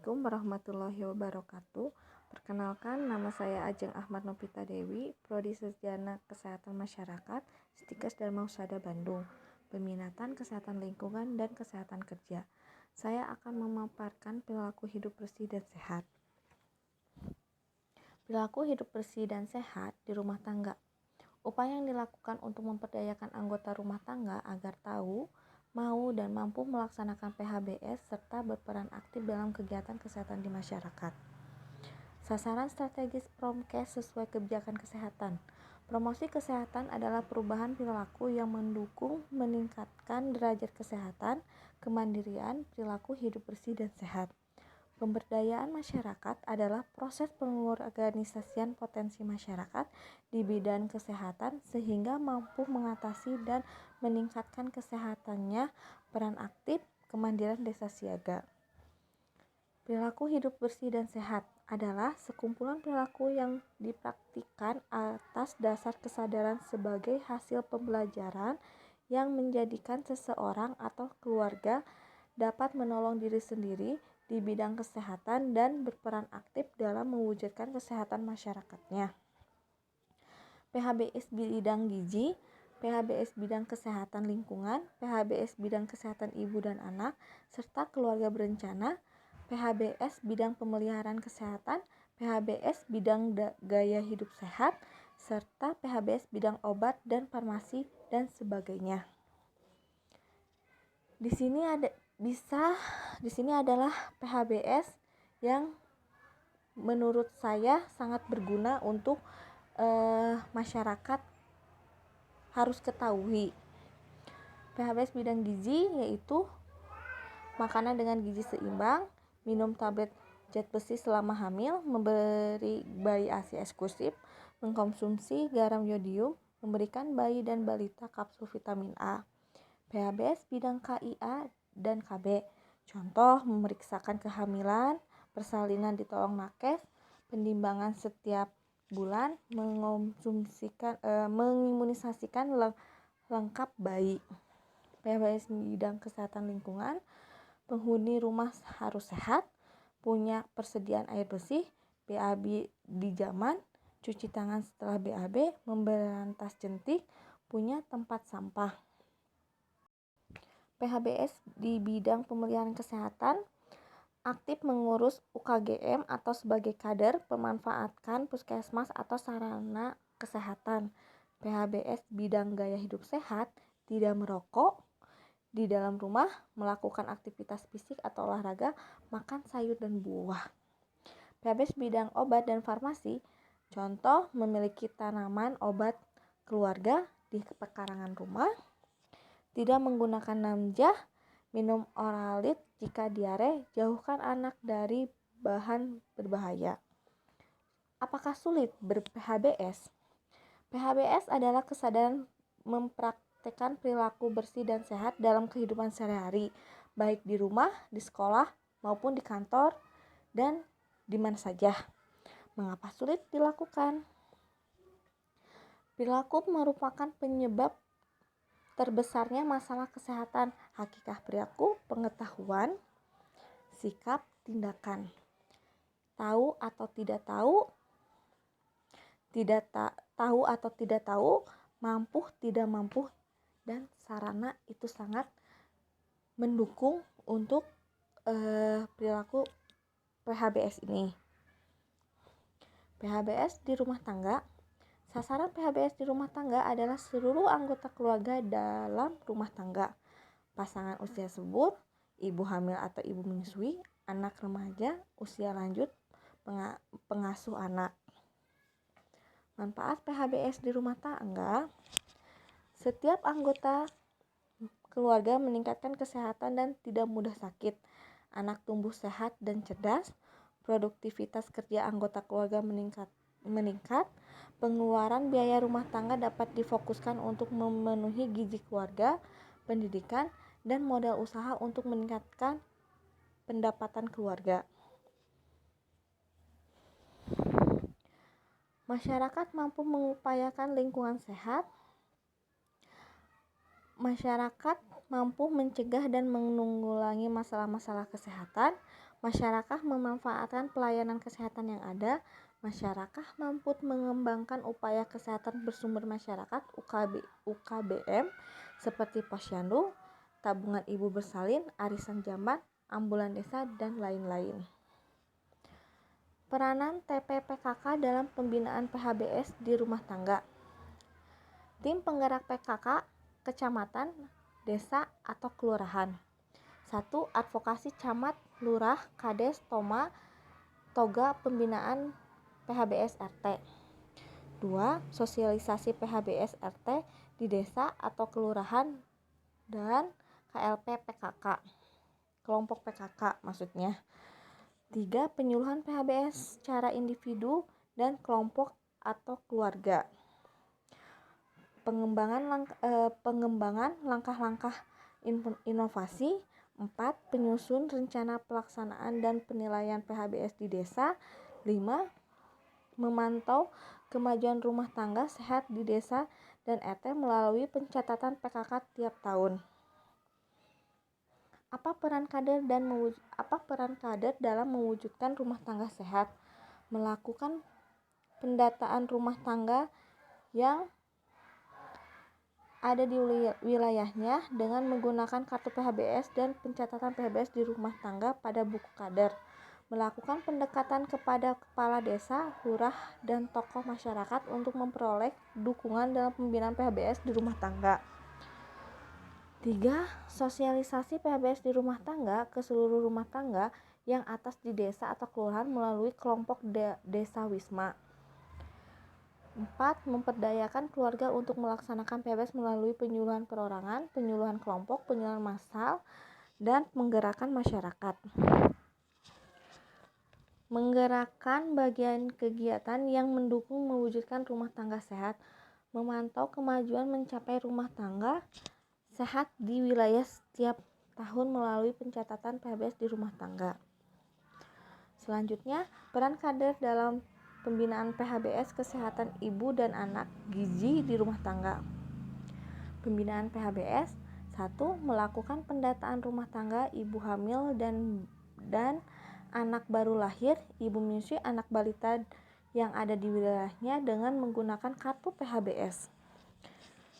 Assalamualaikum warahmatullahi wabarakatuh. Perkenalkan, nama saya Ajeng Ahmad Novita Dewi, Prodi Sarjana Kesehatan Masyarakat, Stikes Dharma Husada Bandung, peminatan kesehatan lingkungan dan kesehatan kerja. Saya akan memaparkan perilaku hidup bersih dan sehat. Perilaku hidup bersih dan sehat di rumah tangga. Upaya yang dilakukan untuk memperdayakan anggota rumah tangga agar tahu, mau, dan mampu melaksanakan PHBS serta berperan aktif dalam kegiatan kesehatan di masyarakat. Sasaran strategis Promkes sesuai kebijakan kesehatan. Promosi kesehatan adalah perubahan perilaku yang mendukung meningkatkan derajat kesehatan, kemandirian, perilaku hidup bersih dan sehat. Pemberdayaan masyarakat adalah proses pengorganisasian potensi masyarakat di bidang kesehatan sehingga mampu mengatasi dan meningkatkan kesehatannya. Peran aktif, kemandirian desa siaga. Perilaku hidup bersih dan sehat adalah sekumpulan perilaku yang dipraktikkan atas dasar kesadaran sebagai hasil pembelajaran yang menjadikan seseorang atau keluarga dapat menolong diri sendiri di bidang kesehatan dan berperan aktif dalam mewujudkan kesehatan masyarakatnya. PHBS bidang gizi, PHBS bidang kesehatan lingkungan, PHBS bidang kesehatan ibu dan anak, serta keluarga berencana, PHBS bidang pemeliharaan kesehatan, PHBS bidang gaya hidup sehat, serta PHBS bidang obat dan farmasi dan sebagainya. Di sini adalah PHBS yang menurut saya sangat berguna untuk masyarakat harus ketahui. PHBS bidang gizi yaitu makanan dengan gizi seimbang, minum tablet zat besi selama hamil, memberi bayi ASI eksklusif, mengkonsumsi garam yodium, memberikan bayi dan balita kapsul vitamin A. PHBS bidang KIA dan KB. Contoh, memeriksakan kehamilan, persalinan ditolong nakes, penimbangan setiap bulan, mengimunisasikan lengkap bayi. PHBS bidang kesehatan lingkungan, penghuni rumah harus sehat, punya persediaan air bersih, BAB dijaman, cuci tangan setelah BAB, memberantas jentik, punya tempat sampah. PHBS di bidang pemeliharaan kesehatan, aktif mengurus UKGM atau sebagai kader, memanfaatkan puskesmas atau sarana kesehatan. PHBS bidang gaya hidup sehat, tidak merokok, di dalam rumah, melakukan aktivitas fisik atau olahraga, makan sayur dan buah. PHBS bidang obat dan farmasi, contoh memiliki tanaman obat keluarga di pekarangan rumah, tidak menggunakan namjah, minum oralit jika diare, jauhkan anak dari bahan berbahaya. Apakah sulit ber-PHBS? PHBS adalah kesadaran mempraktekkan perilaku bersih dan sehat dalam kehidupan sehari-hari, baik di rumah, di sekolah, maupun di kantor, dan di mana saja. Mengapa sulit dilakukan? Perilaku merupakan penyebab terbesarnya masalah kesehatan. Hakikat perilaku, pengetahuan, sikap, tindakan. Tahu atau tidak tahu, tahu atau tidak tahu, mampu tidak mampu, dan sarana itu sangat mendukung untuk perilaku PHBS ini. PHBS di rumah tangga. Sasaran PHBS di rumah tangga adalah seluruh anggota keluarga dalam rumah tangga, pasangan usia subur, ibu hamil atau ibu menyusui, anak remaja, usia lanjut, pengasuh anak. Manfaat PHBS di rumah tangga, setiap anggota keluarga meningkatkan kesehatan dan tidak mudah sakit, anak tumbuh sehat dan cerdas, produktivitas kerja anggota keluarga meningkat, pengeluaran biaya rumah tangga dapat difokuskan untuk memenuhi gizi keluarga, pendidikan, dan modal usaha untuk meningkatkan pendapatan keluarga. Masyarakat mampu mengupayakan lingkungan sehat. Masyarakat mampu mencegah dan menanggulangi masalah-masalah kesehatan. Masyarakat memanfaatkan pelayanan kesehatan yang ada. Masyarakat mampu mengembangkan upaya kesehatan bersumber masyarakat UKBM seperti posyandu, tabungan ibu bersalin, arisan jamban, ambulan desa, dan lain-lain. Peranan TPPKK dalam pembinaan PHBS di rumah tangga. Tim penggerak PKK, kecamatan, desa, atau kelurahan. 1. Advokasi camat, lurah, kades, toma, toga pembinaan PHBS RT. 2. Sosialisasi PHBS RT di desa atau kelurahan dan KLP PKK, kelompok PKK maksudnya. 3. Penyuluhan PHBS secara individu dan kelompok atau keluarga. Pengembangan langkah-langkah inovasi. 4. Penyusun rencana pelaksanaan dan penilaian PHBS di desa. 5. Memantau kemajuan rumah tangga sehat di desa dan RT melalui pencatatan PKK tiap tahun. Apa peran kader dalam mewujudkan rumah tangga sehat? Melakukan pendataan rumah tangga yang ada di wilayahnya dengan menggunakan kartu PHBS dan pencatatan PHBS di rumah tangga pada buku kader. Melakukan pendekatan kepada kepala desa, lurah, dan tokoh masyarakat untuk memperoleh dukungan dalam pembinaan PHBS di rumah tangga. 3. Sosialisasi PHBS di rumah tangga ke seluruh rumah tangga yang atas di desa atau kelurahan melalui kelompok desa wisma. 4. Memperdayakan keluarga untuk melaksanakan PHBS melalui penyuluhan perorangan, penyuluhan kelompok, penyuluhan massal, dan menggerakkan masyarakat. Menggerakkan bagian kegiatan yang mendukung mewujudkan rumah tangga sehat. Memantau kemajuan mencapai rumah tangga sehat di wilayah setiap tahun melalui pencatatan PHBS di rumah tangga. Selanjutnya, peran kader dalam pembinaan PHBS kesehatan ibu dan anak gizi di rumah tangga. Pembinaan PHBS. 1. Melakukan pendataan rumah tangga ibu hamil dan anak baru lahir, ibu menyusui, anak balita yang ada di wilayahnya dengan menggunakan kartu PHBS.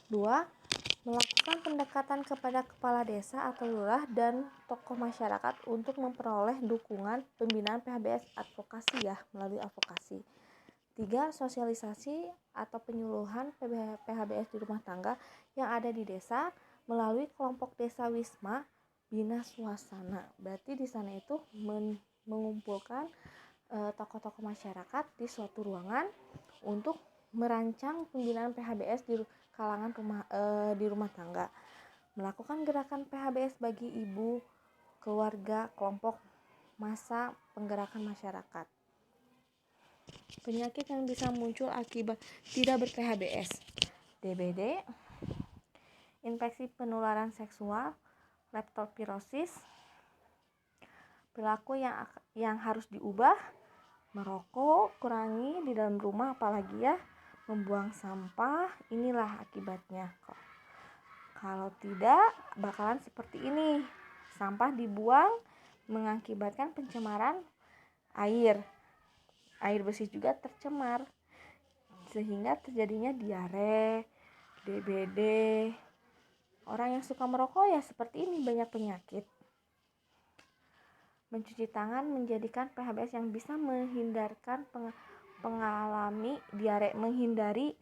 2. Melakukan pendekatan kepada kepala desa atau lurah dan tokoh masyarakat untuk memperoleh dukungan pembinaan PHBS melalui advokasi. 3. Sosialisasi atau penyuluhan PHBS di rumah tangga yang ada di desa melalui kelompok desa wisma bina suasana. Berarti di sana itu mengumpulkan tokoh-tokoh masyarakat di suatu ruangan untuk merancang pembinaan PHBS di kalangan di rumah tangga. Melakukan gerakan PHBS bagi ibu, keluarga, kelompok, massa penggerakan masyarakat. Penyakit yang bisa muncul akibat tidak ber-PHBS. DBD, infeksi penularan seksual, leptospirosis. Perilaku yang harus diubah: merokok kurangi di dalam rumah, apalagi ya membuang sampah. Inilah akibatnya. Kalau tidak bakalan seperti ini. Sampah dibuang mengakibatkan pencemaran air bersih juga tercemar sehingga terjadinya diare, DBD. Orang yang suka merokok ya seperti ini, banyak penyakit. Mencuci tangan menjadikan PHBS yang bisa menghindarkan pengalami diare, menghindari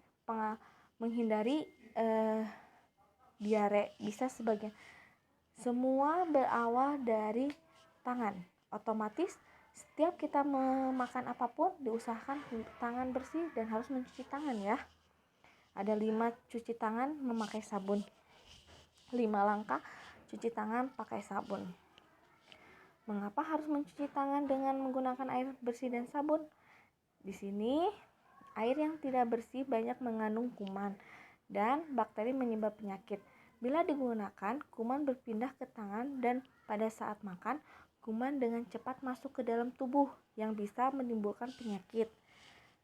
diare. Bisa sebagian. Semua berawal dari tangan. Otomatis setiap kita memakan apapun diusahakan tangan bersih dan harus mencuci tangan ya. Ada 5 cuci tangan memakai sabun. 5 langkah cuci tangan pakai sabun. Mengapa harus mencuci tangan dengan menggunakan air bersih dan sabun? Di sini air yang tidak bersih banyak mengandung kuman dan bakteri menyebab penyakit. Bila digunakan, kuman berpindah ke tangan dan pada saat makan, kuman dengan cepat masuk ke dalam tubuh yang bisa menimbulkan penyakit.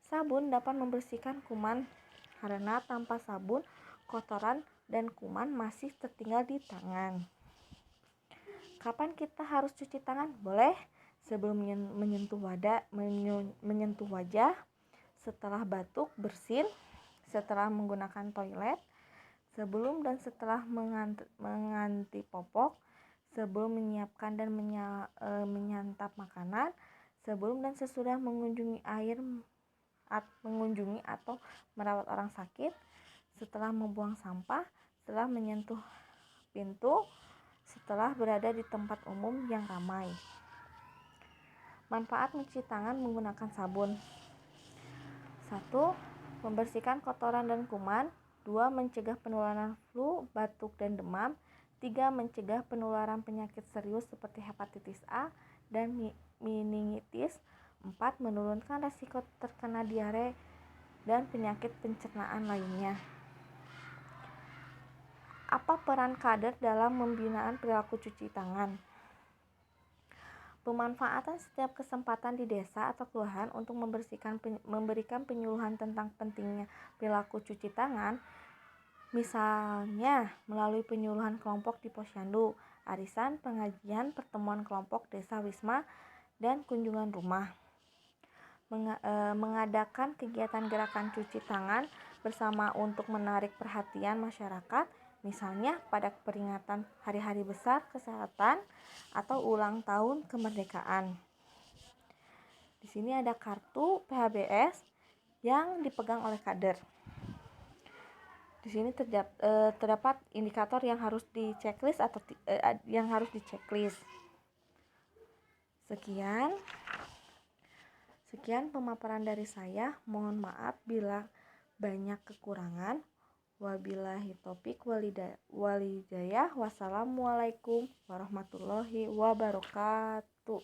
Sabun dapat membersihkan kuman karena tanpa sabun, kotoran dan kuman masih tertinggal di tangan. Kapan kita harus cuci tangan? Boleh sebelum menyentuh wajah, setelah batuk, bersin, setelah menggunakan toilet, sebelum dan setelah menganti popok, sebelum menyiapkan dan menyantap makanan, sebelum dan sesudah mengunjungi atau merawat orang sakit, setelah membuang sampah, setelah menyentuh pintu, setelah berada di tempat umum yang ramai. Manfaat mencuci tangan menggunakan sabun. 1. Membersihkan kotoran dan kuman. 2. Mencegah penularan flu, batuk, dan demam. 3. Mencegah penularan penyakit serius seperti hepatitis A dan meningitis. 4. Menurunkan risiko terkena diare dan penyakit pencernaan lainnya. Apa peran kader dalam pembinaan perilaku cuci tangan? Pemanfaatan setiap kesempatan di desa atau kelurahan untuk memberikan penyuluhan tentang pentingnya perilaku cuci tangan, misalnya melalui penyuluhan kelompok di posyandu, arisan, pengajian, pertemuan kelompok desa wisma, dan kunjungan rumah. Mengadakan kegiatan gerakan cuci tangan bersama untuk menarik perhatian masyarakat, misalnya pada peringatan hari-hari besar kesehatan atau ulang tahun kemerdekaan. Di sini ada kartu PHBS yang dipegang oleh kader. Di sini terdapat indikator yang harus di-checklist atau yang harus di-checklist. Sekian pemaparan dari saya. Mohon maaf bila banyak kekurangan. Wabillahi taufiq walhidayah. Wassalamualaikum warahmatullahi wabarakatuh.